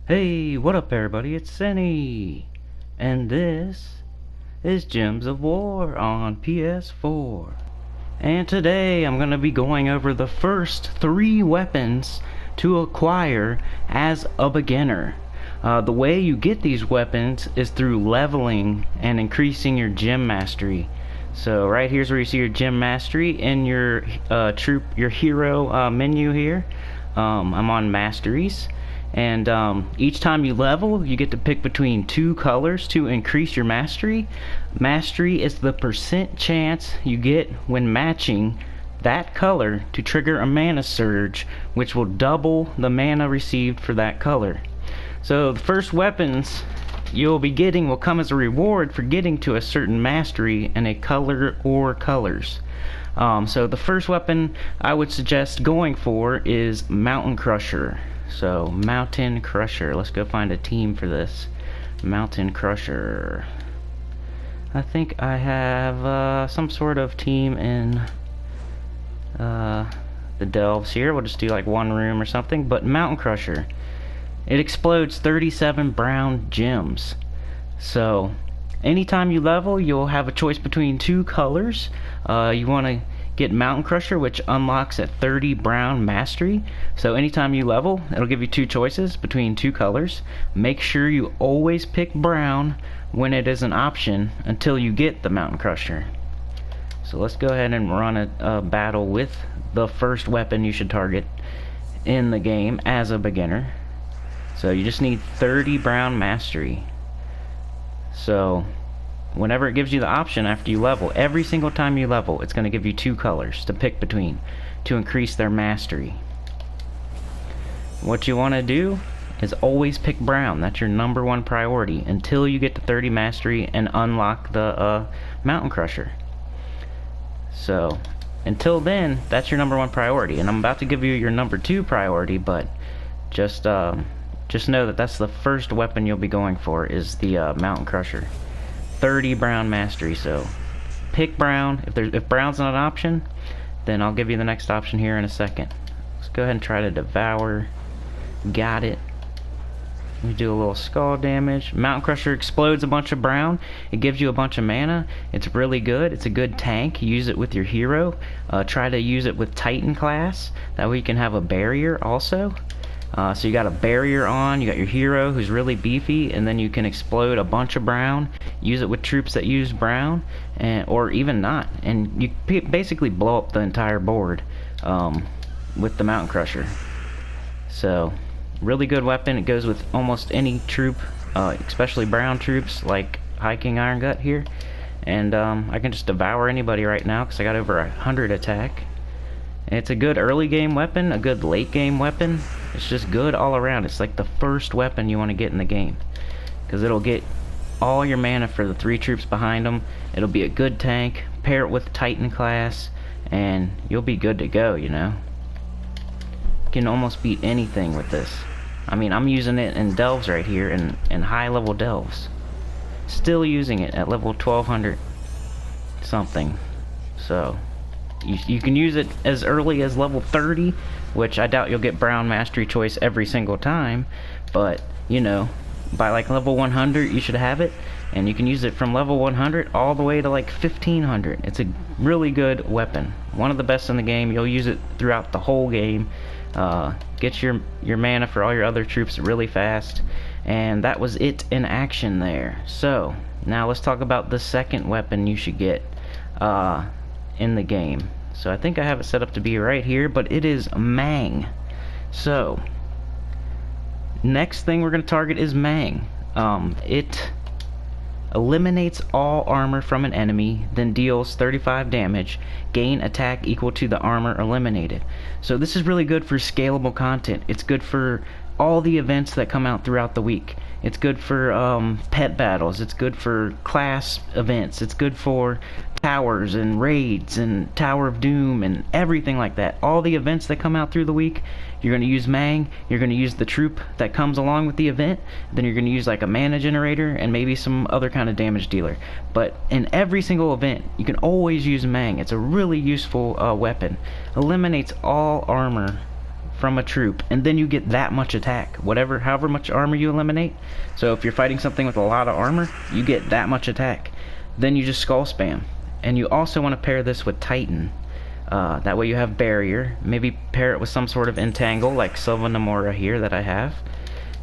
Hey, what up everybody, it's Sinny, and this is Gems of War on PS4. And today I'm going to be going over the first 3 weapons to acquire as a beginner. The way you get these weapons is through leveling and increasing your gem mastery. So right here's where you see your gem mastery in your hero menu here. I'm on masteries. And each time you level, you get to pick between 2 colors to increase your mastery. Mastery is the percent chance you get when matching that color to trigger a mana surge, which will double the mana received for that color. So the first weapons you'll be getting will come as a reward for getting to a certain mastery in a color or colors. So the first weapon I would suggest going for is Mountain Crusher. So, Mountain Crusher. Let's go find a team for this. Mountain Crusher. I think I have some sort of team in the delves here. We'll just do like one room or something. But Mountain Crusher. It explodes 37 brown gems. So, anytime you level, you'll have a choice between 2 colors. You want to get Mountain Crusher, which unlocks at 30 brown mastery. So anytime you level, it'll give you 2 choices between 2 colors. Make sure you always pick brown when it is an option until you get the Mountain Crusher. So let's go ahead and run a battle with the first weapon you should target in the game as a beginner. So you just need 30 brown mastery. So whenever it gives you the option after you level, every single time you level, it's going to give you 2 colors to pick between to increase their mastery. What you want to do is always pick brown. That's your #1 priority until you get to 30 mastery and unlock the Mountain Crusher. So until then, that's your #1 priority, and I'm about to give you your #2 priority, but just know that that's the first weapon you'll be going for is the Mountain Crusher. 30 brown mastery, so pick brown. If brown's not an option, then I'll give you the next option here in a second. Let's go ahead and try to devour. Got it. We do a little skull damage. Mountain Crusher explodes a bunch of brown. It gives you a bunch of mana. It's really good. It's a good tank. Use it with your hero. Try to use it with Titan class. That way you can have a barrier also. So you got a barrier on, you got your hero who's really beefy, and then you can explode a bunch of brown, use it with troops that use brown, or even not, and you basically blow up the entire board with the Mountain Crusher. So, really good weapon. It goes with almost any troop, especially brown troops like High King Iron Gut here, and I can just devour anybody right now because I got over 100 attack. It's a good early game weapon, a good late game weapon. It's just good all around. It's like the first weapon you want to get in the game, because it'll get all your mana for the 3 troops behind them. It'll be a good tank. Pair it with Titan class and you'll be good to go, you know. You can almost beat anything with this. I mean, I'm using it in delves right here, in high level delves. Still using it at level 1200 something. So you can use it as early as level 30, which I doubt you'll get brown mastery choice every single time, but you know, by like level 100 you should have it, and you can use it from level 100 all the way to like 1500. It's a really good weapon, one of the best in the game. You'll use it throughout the whole game. Get your mana for all your other troops really fast, and that was it in action there. So now let's talk about the second weapon you should get in the game. So I think I have it set up to be right here, but it is Mang. So next thing we're going to target is Mang. It eliminates all armor from an enemy, then deals 35 damage, gain attack equal to the armor eliminated. So this is really good for scalable content. It's good for all the events that come out throughout the week. It's good for pet battles. It's good for class events. It's good for towers and raids and Tower of Doom and everything like that. All the events that come out through the week, you're going to use Mang. You're going to use the troop that comes along with the event. Then you're going to use like a mana generator and maybe some other kind of damage dealer. But in every single event, you can always use Mang. It's a really useful weapon. Eliminates all armor from a troop, and then you get that much attack, however much armor you eliminate. So if you're fighting something with a lot of armor, you get that much attack. Then you just skull spam. And you also want to pair this with Titan. That way you have barrier. Maybe pair it with some sort of entangle like Silva Namora here that I have.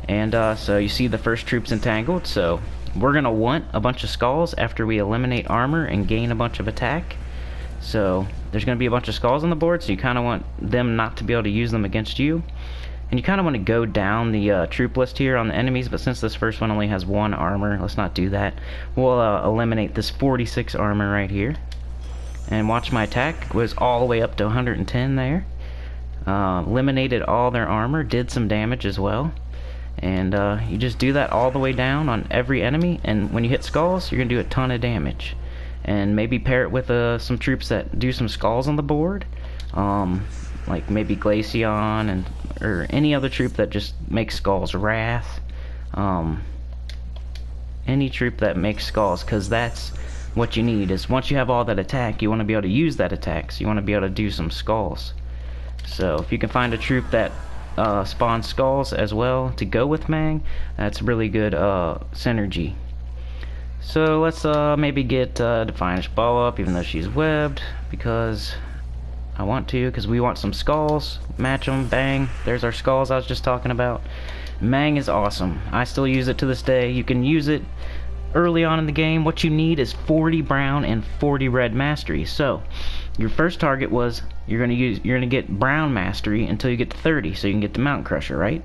And so you see the first troops entangled, so we're going to want a bunch of skulls after we eliminate armor and gain a bunch of attack. So there's going to be a bunch of skulls on the board, so you kind of want them not to be able to use them against you. And you kind of want to go down the troop list here on the enemies, but since this first one only has 1 armor, let's not do that. We'll eliminate this 46 armor right here. And watch, my attack was all the way up to 110 there. Eliminated all their armor, did some damage as well. And you just do that all the way down on every enemy, and when you hit skulls, you're going to do a ton of damage. And maybe pair it with some troops that do some skulls on the board. Like maybe Glaceon, or any other troop that just makes skulls. Wrath. Any troop that makes skulls, because that's what you need. Is once you have all that attack, you want to be able to use that attack, so you want to be able to do some skulls. So if you can find a troop that spawns skulls as well to go with Mang, that's really good synergy. So let's maybe get Defiance Ball up, even though she's webbed, because I want to, because we want some skulls. Match them, bang, there's our skulls I was just talking about. Mang is awesome. I still use it to this day. You can use it early on in the game. What you need is 40 brown and 40 red mastery. So your first target was you're gonna get brown mastery until you get to 30, so you can get the Mountain Crusher, right?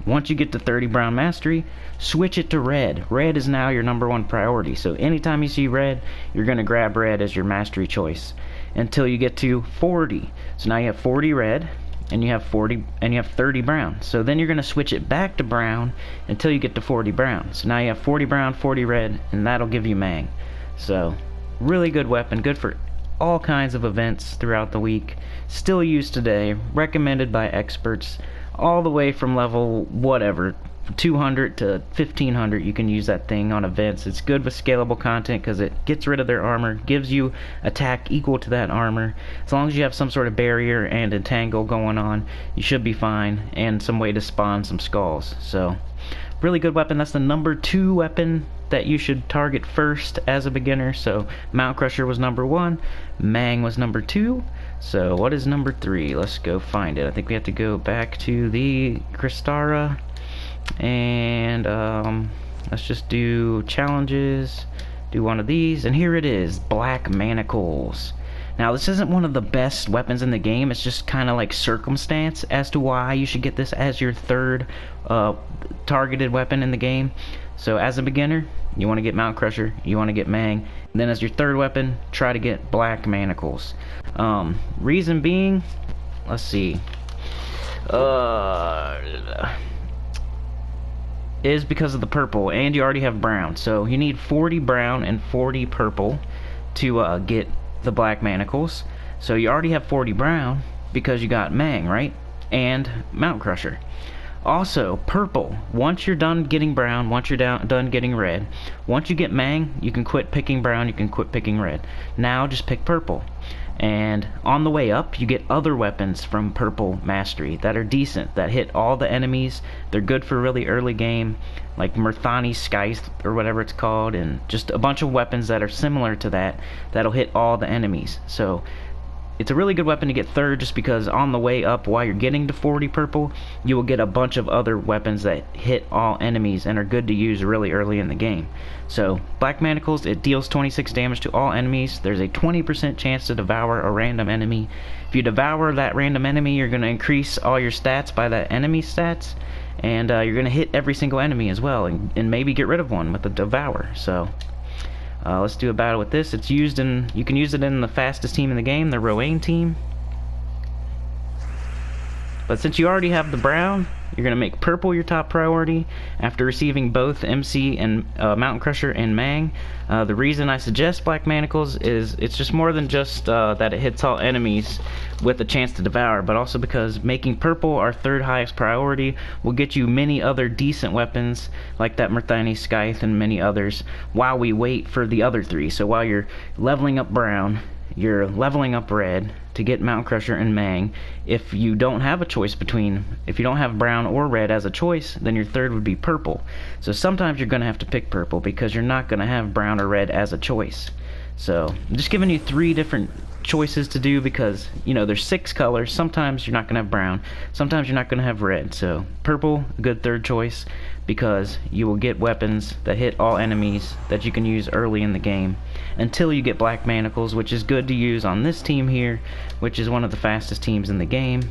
Once you get to 30 brown mastery, switch it to red. Red is now your #1 priority. So anytime you see red, you're gonna grab red as your mastery choice until you get to 40. So now you have 40 red, and you have 30 brown. So then you're gonna switch it back to brown until you get to 40 brown. So now you have 40 brown, 40 red, and that'll give you Mang. So really good weapon, good for all kinds of events throughout the week. Still used today, recommended by experts, all the way from level whatever, 200 to 1500. You can use that thing on events. It's good with scalable content because it gets rid of their armor, gives you attack equal to that armor. As long as you have some sort of barrier and entangle going on, you should be fine, and some way to spawn some skulls. So really good weapon. That's the #2 weapon that you should target first as a beginner. So Mountain Crusher was #1, Mang was #2. So what is #3? Let's go find it. I think we have to go back to the Crystara, and let's just do challenges, do one of these, and here it is, Black Manacles. Now this isn't one of the best weapons in the game. It's just kind of like circumstance as to why you should get this as your 3rd targeted weapon in the game. So as a beginner, you want to get Mountain Crusher, you want to get Mang, and then as your 3rd weapon, try to get Black Manacles. Reason being, let's see, is because of the purple, and you already have brown. So you need 40 brown and 40 purple to get the Black Manacles. So you already have 40 brown because you got Mang, right? And Mountain Crusher. Also, purple. Once you're done getting brown, once you're done getting red, once you get Mang, you can quit picking brown, you can quit picking red. Now just pick purple. And on the way up, you get other weapons from Purple Mastery that are decent, that hit all the enemies. They're good for really early game, like Mirthani's Scythe or whatever it's called, and just a bunch of weapons that are similar to that, that'll hit all the enemies. So it's a really good weapon to get 3rd, just because on the way up, while you're getting to 40 purple, you will get a bunch of other weapons that hit all enemies and are good to use really early in the game. So Black Manacles, it deals 26 damage to all enemies. There's a 20% chance to devour a random enemy. If you devour that random enemy, you're going to increase all your stats by that enemy's stats, and you're going to hit every single enemy as well, and maybe get rid of one with the devour. So let's do a battle with this. It's used in, you can use it in the fastest team in the game, the Rowan team. But since you already have the brown, you're going to make purple your top priority after receiving both MC and Mountain Crusher and Mang. The reason I suggest Black Manacles is it's just more than just that it hits all enemies with a chance to devour, but also because making purple our 3rd highest priority will get you many other decent weapons like that Mirthani's Scythe and many others while we wait for the other 3. So while you're leveling up brown you're leveling up red to get Mountain Crusher and Mang. If you don't have a choice between, if you don't have brown or red as a choice, then your third would be purple. So sometimes you're going to have to pick purple because you're not going to have brown or red as a choice. So I'm just giving you 3 different choices to do because, you know, there's 6 colors. Sometimes you're not going to have brown, sometimes you're not going to have red. So purple, a good third choice, because you will get weapons that hit all enemies that you can use early in the game until you get black manacles, which is good to use on this team here, which is one of the fastest teams in the game.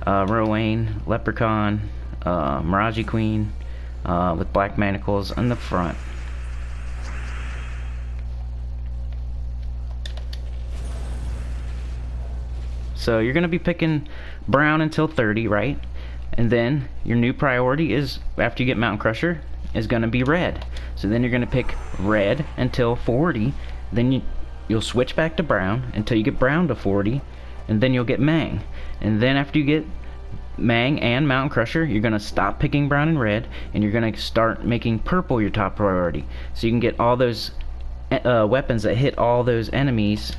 Rowan, Leprechaun, Mirage Queen, with black manacles in the front. So you're going to be picking brown until 30, right? And then your new priority is, after you get Mountain Crusher, is going to be red. So then you're going to pick red until 40. Then you'll switch back to brown until you get brown to 40. And then you'll get Mang. And then after you get Mang and Mountain Crusher, you're going to stop picking brown and red. And you're going to start making purple your top priority. So you can get all those weapons that hit all those enemies,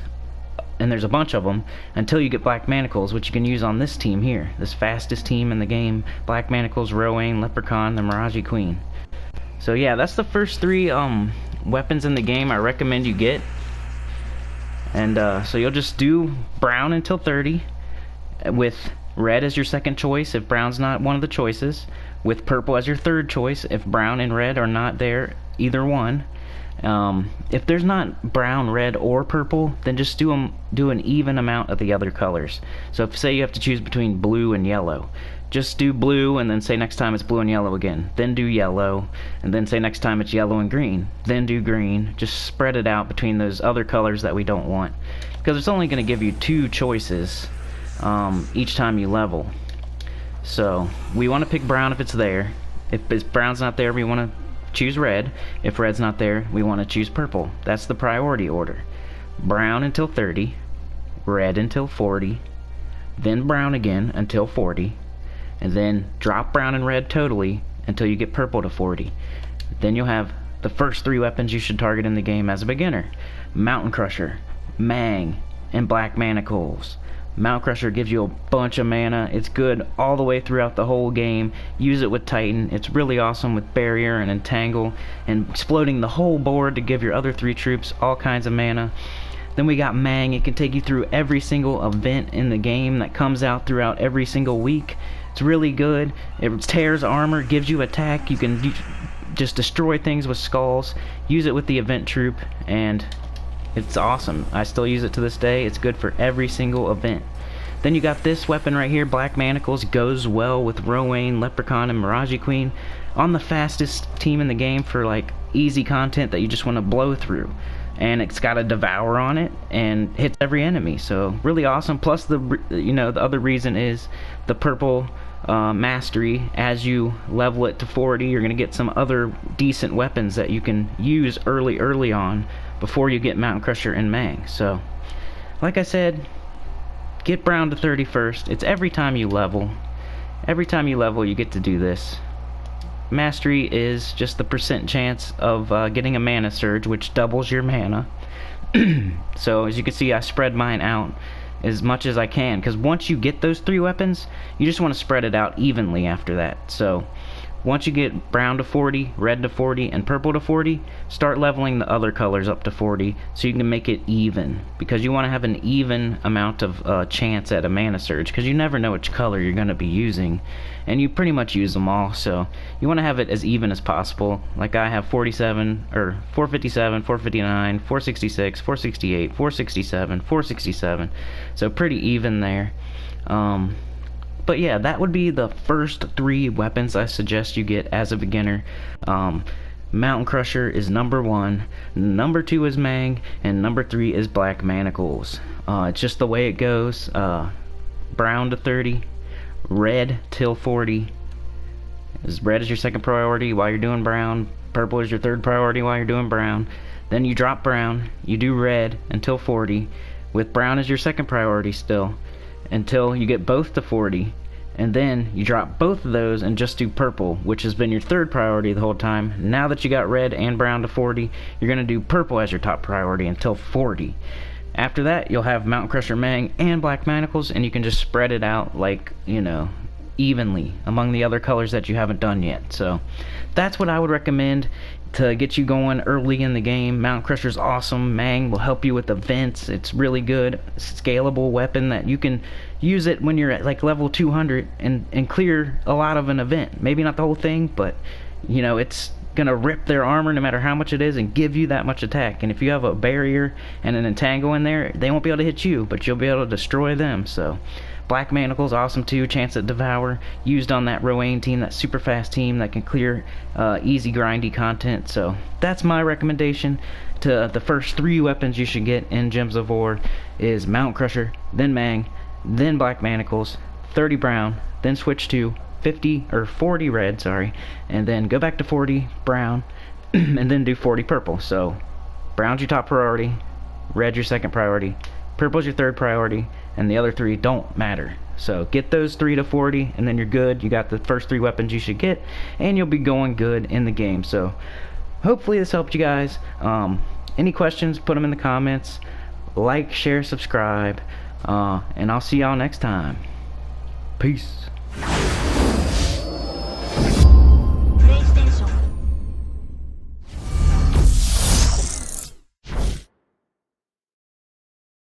and there's a bunch of them, until you get black manacles, which you can use on this team here, this fastest team in the game. Black manacles, Rowan, Leprechaun, the Mirage Queen. So yeah, that's the first 3 weapons in the game I recommend you get. And so you'll just do brown until 30 with red as your second choice if brown's not one of the choices, with purple as your third choice if brown and red are not there, either one. If there's not brown, red, or purple, then just do an even amount of the other colors. So if, say, you have to choose between blue and yellow, just do blue, and then say next time it's blue and yellow again. Then do yellow, and then say next time it's yellow and green. Then do green. Just spread it out between those other colors that we don't want, because it's only going to give you 2 choices each time you level. So we want to pick brown if it's there. If brown's not there, we want to choose red. If red's not there, we want to choose purple. That's the priority order. Brown until 30, red until 40, then brown again until 40, and then drop brown and red totally until you get purple to 40. Then you'll have the first 3 weapons you should target in the game as a beginner: Mountain Crusher, Mang, and Black Manacles. Mountain Crusher gives you a bunch of mana. It's good all the way throughout the whole game. Use it with Titan. It's really awesome with Barrier and Entangle and exploding the whole board to give your other 3 troops all kinds of mana. Then we got Mang. It can take you through every single event in the game that comes out throughout every single week. It's really good. It tears armor, gives you attack. You can just destroy things with skulls. Use it with the event troop, and it's awesome. I still use it to this day. It's good for every single event. Then you got this weapon right here, Black Manacles. Goes well with Rowan, Leprechaun, and Mirage Queen on the fastest team in the game for like easy content that you just want to blow through. And it's got a Devour on it and hits every enemy, so really awesome. Plus the other reason is the purple mastery. As you level it to 40, you're gonna get some other decent weapons that you can use early on before you get Mountain Crusher and Mang. So like I said, get brown to 30 first. It's every time you level. Every time you level, you get to do this. Mastery is just the % chance of getting a mana surge, which doubles your mana. So as you can see, I spread mine out as much as I can, because once you get those 3 weapons, you just want to spread it out evenly after that. So once you get brown to 40, red to 40, and purple to 40, start leveling the other colors up to 40 so you can make it even, because you want to have an even amount of chance at a mana surge, because you never know which color you're going to be using, and you pretty much use them all, so you want to have it as even as possible. Like I have 47, or 457, 459, 466, 468, 467, 467, so pretty even there. But yeah, that would be the first 3 weapons I suggest you get as a beginner. Mountain Crusher is number 1, number 2 is Mang, and number 3 is Black Manacles. It's just the way it goes. Brown to 30, red till 40. Red is your second priority while you're doing brown. Purple is your third priority while you're doing brown. Then you drop brown, you do red until 40, with brown as your second priority still, until you get both to 40, and then you drop both of those and just do purple, which has been your third priority the whole time. Now that you got red and brown to 40, you're going to do purple as your top priority until 40. After that, you'll have Mountain Crusher, Mang, and Black Manacles, and you can just spread it out like, you know, evenly among the other colors that you haven't done yet. So that's what I would recommend to get you going early in the game. Mountain Crusher's awesome. Mang will help you with the vents. It's really good, scalable weapon that you can use it when you're at like level 200 and clear a lot of an event. Maybe not the whole thing, but you know, it's gonna rip their armor no matter how much it is and give you that much attack. And if you have a barrier and an entangle in there, they won't be able to hit you, but you'll be able to destroy them. So Black Manacles awesome too. Chance at Devour, used on that Rowan team, that super fast team that can clear easy grindy content. So that's my recommendation. To the first 3 weapons you should get in Gems of War is Mountain Crusher, then Mang, then Black Manacles, 30 brown, then switch to 50 or 40 red, sorry, and then go back to 40 brown and then do 40 purple. So brown's your top priority, red's your second priority, purple's your third priority, and the other 3 don't matter. So get those 3 to 40 and then you're good. You got the first 3 weapons you should get and you'll be going good in the game. So hopefully this helped you guys. Any questions, put them in the comments. Like, share, subscribe, and I'll see y'all next time. Peace.